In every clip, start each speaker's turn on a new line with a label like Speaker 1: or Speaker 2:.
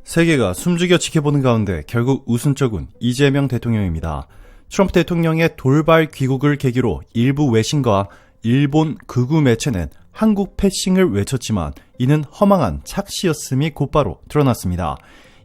Speaker 1: 세계가 숨죽여 지켜보는 가운데 결국 웃은 쪽은 이재명 대통령입니다. 트럼프 대통령의 돌발 귀국을 계기로 일부 외신과 일본 극우 매체는 한국 패싱을 외쳤지만 이는 허망한 착시였음이 곧바로 드러났습니다.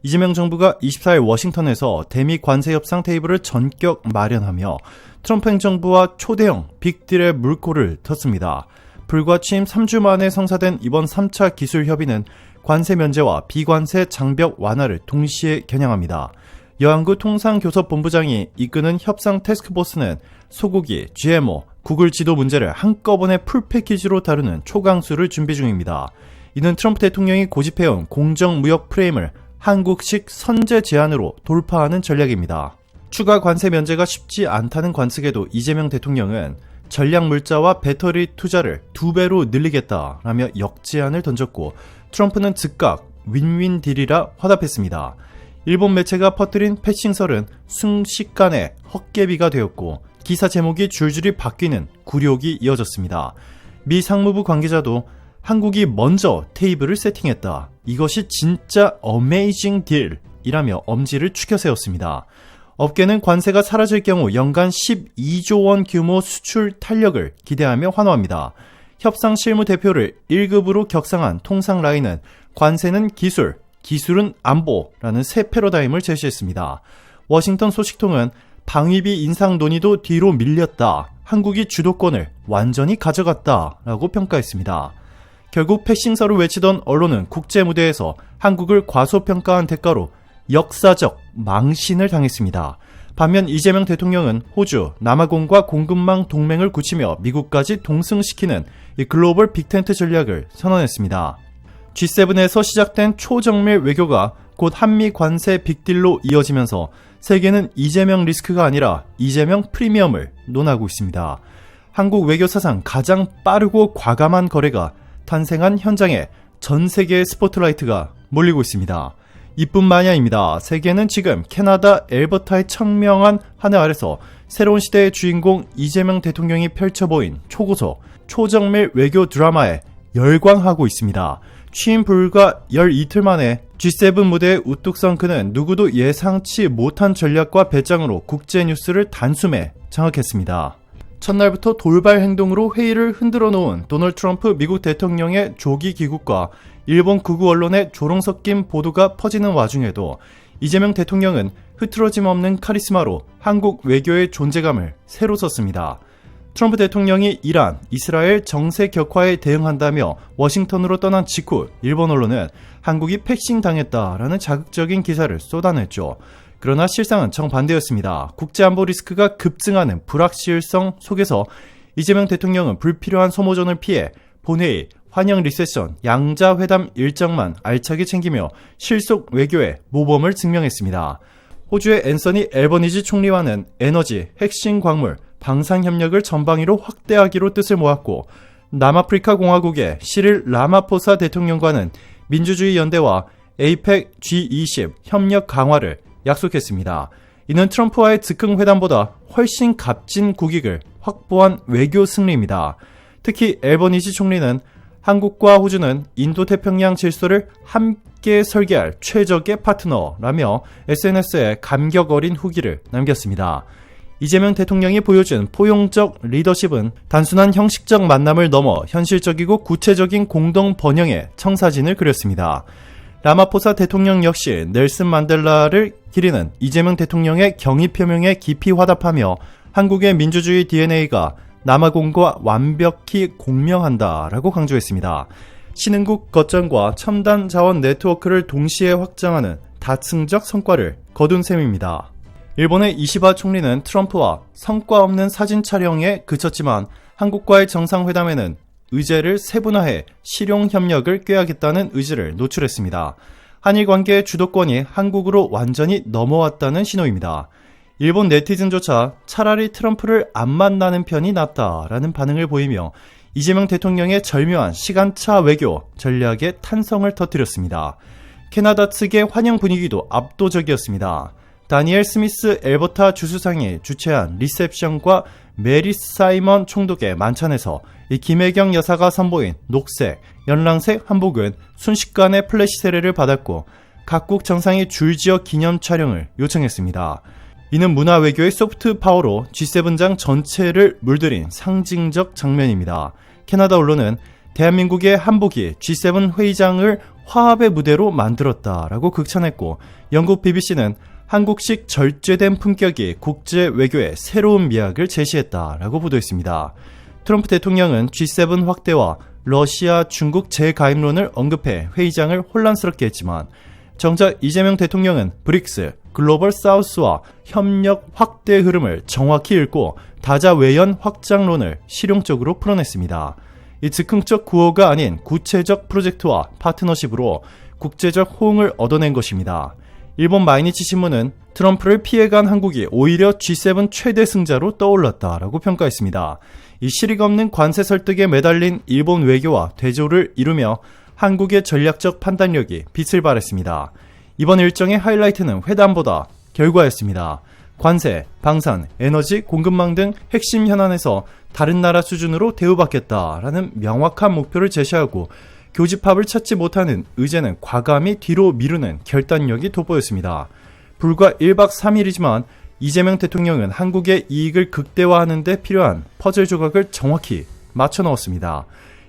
Speaker 1: 이재명 정부가 24일 워싱턴에서 대미 관세 협상 테이블을 전격 마련하며 트럼프 행정부와 초대형 빅딜의 물꼬를 텄습니다. 불과 취임 3주 만에 성사된 이번 3차 기술 협의는 관세 면제와 비관세 장벽 완화를 동시에 겨냥합니다. 여한구 통상교섭본부장이 이끄는 협상 태스크포스는 소고기, GMO, 구글 지도 문제를 한꺼번에 풀패키지로 다루는 초강수를 준비 중입니다. 이는 트럼프 대통령이 고집해온 공정무역 프레임을 한국식 선제 제한으로 돌파하는 전략입니다. 추가 관세 면제가 쉽지 않다는 관측에도 이재명 대통령은 전략 물자와 배터리 투자를 2배로 늘리겠다라며 역제안을 던졌고 트럼프는 즉각 윈윈 딜이라 화답했습니다. 일본 매체가 퍼뜨린 패싱설은 순식간에 헛개비가 되었고 기사 제목이 줄줄이 바뀌는 굴욕이 이어졌습니다. 미 상무부 관계자도 한국이 먼저 테이블을 세팅했다. 이것이 진짜 어메이징 딜이라며 엄지를 추켜 세웠습니다. 업계는 관세가 사라질 경우 연간 12조 원 규모 수출 탄력을 기대하며 환호합니다. 협상 실무 대표를 1급으로 격상한 통상라인은 관세는 기술, 기술은 안보라는 새 패러다임을 제시했습니다. 워싱턴 소식통은 방위비 인상 논의도 뒤로 밀렸다. 한국이 주도권을 완전히 가져갔다라고 평가했습니다. 결국 패싱설을 외치던 언론은 국제 무대에서 한국을 과소평가한 대가로 역사적 망신을 당했습니다. 반면 이재명 대통령은 호주, 남아공과 공급망 동맹을 굳히며 미국까지 동승시키는 이 글로벌 빅텐트 전략을 선언했습니다. G7에서 시작된 초정밀 외교가 곧 한미 관세 빅딜로 이어지면서 세계는 이재명 리스크가 아니라 이재명 프리미엄을 논하고 있습니다. 한국 외교 사상 가장 빠르고 과감한 거래가 탄생한 현장에 전 세계의 스포트라이트가 몰리고 있습니다. 이뿐 마냐입니다. 세계는 지금 캐나다 엘버타의 청명한 하늘 아래서 새로운 시대의 주인공 이재명 대통령이 펼쳐보인 초고속, 초정밀 외교 드라마에 열광하고 있습니다. 취임 불과 12틀 만에 G7 무대에 우뚝 선 그는 누구도 예상치 못한 전략과 배짱으로 국제뉴스를 단숨에 장악했습니다. 첫날부터 돌발 행동으로 회의를 흔들어 놓은 도널드 트럼프 미국 대통령의 조기 귀국과 일본 극우 언론의 조롱 섞인 보도가 퍼지는 와중에도 이재명 대통령은 흐트러짐 없는 카리스마로 한국 외교의 존재감을 새로 썼습니다. 트럼프 대통령이 이란, 이스라엘 정세 격화에 대응한다며 워싱턴으로 떠난 직후 일본 언론은 한국이 패싱 당했다라는 자극적인 기사를 쏟아냈죠. 그러나 실상은 정반대였습니다. 국제안보 리스크가 급증하는 불확실성 속에서 이재명 대통령은 불필요한 소모전을 피해 본회의, 환영 리세션, 양자회담 일정만 알차게 챙기며 실속 외교의 모범을 증명했습니다. 호주의 앤서니 앨버니지 총리와는 에너지, 핵심 광물, 방산협력을 전방위로 확대하기로 뜻을 모았고 남아프리카 공화국의 시릴 라마포사 대통령과는 민주주의 연대와 에이펙 G20 협력 강화를 약속했습니다. 이는 트럼프와의 즉흥 회담보다 훨씬 값진 국익을 확보한 외교 승리입니다. 특히 앨버니지 총리는 한국과 호주는 인도태평양 질서를 함께 설계할 최적의 파트너라며 SNS에 감격 어린 후기를 남겼습니다. 이재명 대통령이 보여준 포용적 리더십은 단순한 형식적 만남을 넘어 현실적이고 구체적인 공동 번영의 청사진을 그렸습니다. 라마포사 대통령 역시 넬슨 만델라를 기리는 이재명 대통령의 경의 표명에 깊이 화답하며 한국의 민주주의 DNA가 남아공과 완벽히 공명한다라고 강조했습니다. 신흥국 거점과 첨단 자원 네트워크를 동시에 확장하는 다층적 성과를 거둔 셈입니다. 일본의 이시바 총리는 트럼프와 성과 없는 사진 촬영에 그쳤지만 한국과의 정상회담에는 의제를 세분화해 실용 협력을 꾀하겠다는 의지를 노출했습니다. 한일 관계의 주도권이 한국으로 완전히 넘어왔다는 신호입니다. 일본 네티즌조차 차라리 트럼프를 안 만나는 편이 낫다라는 반응을 보이며 이재명 대통령의 절묘한 시간차 외교 전략에 탄성을 터뜨렸습니다. 캐나다 측의 환영 분위기도 압도적이었습니다. 다니엘 스미스 엘버타 주수상이 주최한 리셉션과 메리 사이먼 총독의 만찬에서 이 김혜경 여사가 선보인 녹색, 연랑색 한복은 순식간에 플래시 세례를 받았고 각국 정상이 줄지어 기념 촬영을 요청했습니다. 이는 문화 외교의 소프트 파워로 G7장 전체를 물들인 상징적 장면입니다. 캐나다 언론은 대한민국의 한복이 G7 회의장을 화합의 무대로 만들었다라고 극찬했고, 영국 BBC는 한국식 절제된 품격이 국제 외교의 새로운 미학을 제시했다라고 보도했습니다. 트럼프 대통령은 G7 확대와 러시아, 중국 재가입론을 언급해 회의장을 혼란스럽게 했지만, 정작 이재명 대통령은 브릭스, 글로벌 사우스와 협력 확대 흐름을 정확히 읽고 다자외연 확장론을 실용적으로 풀어냈습니다. 이 즉흥적 구호가 아닌 구체적 프로젝트와 파트너십으로 국제적 호응을 얻어낸 것입니다. 일본 마이니치 신문은 트럼프를 피해간 한국이 오히려 G7 최대 승자로 떠올랐다라고 평가했습니다. 이 실익 없는 관세 설득에 매달린 일본 외교와 대조를 이루며 한국의 전략적 판단력이 빛을 발했습니다. 이번 일정의 하이라이트는 회담보다 결과였습니다. 관세, 방산, 에너지, 공급망 등 핵심 현안에서 다른 나라 수준으로 대우받겠다라는 명확한 목표를 제시하고 교집합을 찾지 못하는 의제는 과감히 뒤로 미루는 결단력이 돋보였습니다. 불과 1박 3일이지만 이재명 대통령은 한국의 이익을 극대화하는 데 필요한 퍼즐 조각을 정확히 맞춰 넣었습니다.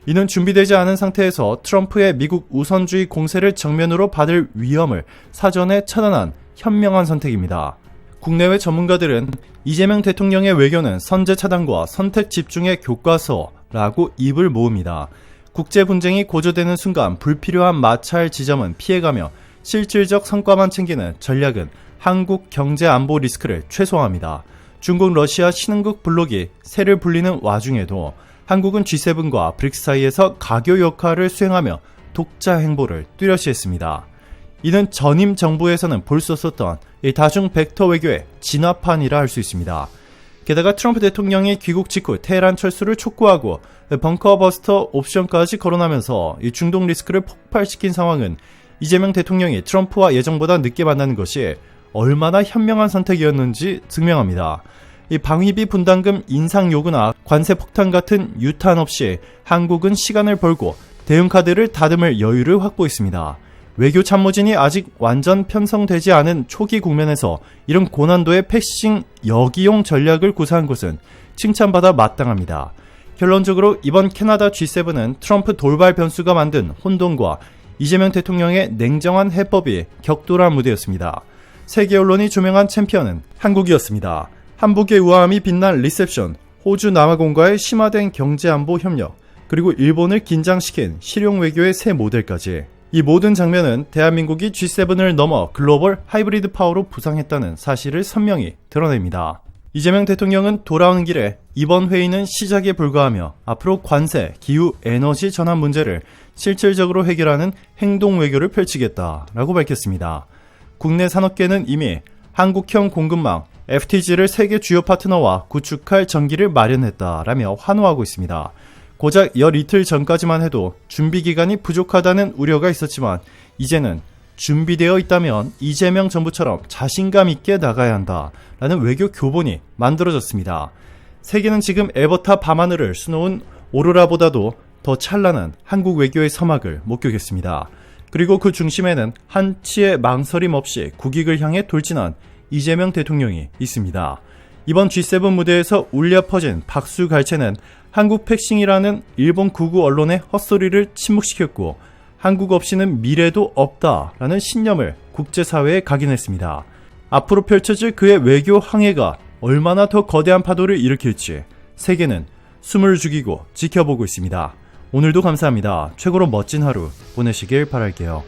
Speaker 1: 이는 준비되지 않은 상태에서 트럼프의 미국 우선주의 공세를 정면으로 받을 위험을 사전에 차단한 현명한 선택입니다. 국내외 전문가들은 이재명 대통령의 외교는 선제 차단과 선택 집중의 교과서라고 입을 모읍니다. 국제 분쟁이 고조되는 순간 불필요한 마찰 지점은 피해가며 실질적 성과만 챙기는 전략은 한국 경제 안보 리스크를 최소화합니다. 중국, 러시아 신흥국 블록이 세를 불리는 와중에도 한국은 G7과 브릭스 사이에서 가교 역할을 수행하며 독자 행보를 뚜렷이했습니다. 이는 전임 정부에서는 볼 수 없었던 다중 벡터 외교의 진화판이라 할 수 있습니다. 게다가 트럼프 대통령이 귀국 직후 테헤란 철수를 촉구하고 벙커버스터 옵션까지 거론하면서 이 중동 리스크를 폭발시킨 상황은 이재명 대통령이 트럼프와 예정보다 늦게 만나는 것이 얼마나 현명한 선택이었는지 증명합니다. 이 방위비 분담금 인상 요구나 관세 폭탄 같은 유탄 없이 한국은 시간을 벌고 대응카드를 다듬을 여유를 확보했습니다. 외교 참모진이 아직 완전 편성되지 않은 초기 국면에서 이런 고난도의 패싱 역이용 전략을 구사한 것은 칭찬받아 마땅합니다. 결론적으로 이번 캐나다 G7은 트럼프 돌발 변수가 만든 혼돈과 이재명 대통령의 냉정한 해법이 격돌한 무대였습니다. 세계 언론이 조명한 챔피언은 한국이었습니다. 한국의 우아함이 빛난 리셉션, 호주 남아공과의 심화된 경제안보 협력, 그리고 일본을 긴장시킨 실용 외교의 새 모델까지, 이 모든 장면은 대한민국이 G7을 넘어 글로벌 하이브리드 파워로 부상했다는 사실을 선명히 드러냅니다. 이재명 대통령은 돌아오는 길에 이번 회의는 시작에 불과하며 앞으로 관세, 기후, 에너지 전환 문제를 실질적으로 해결하는 행동 외교를 펼치겠다라고 밝혔습니다. 국내 산업계는 이미 한국형 공급망 FTG를 세계 주요 파트너와 구축할 전기를 마련했다라며 환호하고 있습니다. 고작 열 이틀 전까지만 해도 준비 기간이 부족하다는 우려가 있었지만 이제는 준비되어 있다면 이재명 정부처럼 자신감 있게 나가야 한다라는 외교 교본이 만들어졌습니다. 세계는 지금 에버타 밤하늘을 수놓은 오로라보다도 더 찬란한 한국 외교의 서막을 목격했습니다. 그리고 그 중심에는 한치의 망설임 없이 국익을 향해 돌진한 이재명 대통령이 있습니다. 이번 G7 무대에서 울려 퍼진 박수갈채는 한국 패싱이라는 일본 극우 언론의 헛소리를 침묵시켰고 한국 없이는 미래도 없다라는 신념을 국제사회에 각인했습니다. 앞으로 펼쳐질 그의 외교 항해가 얼마나 더 거대한 파도를 일으킬지 세계는 숨을 죽이고 지켜보고 있습니다. 오늘도 감사합니다. 최고로 멋진 하루 보내시길 바랄게요.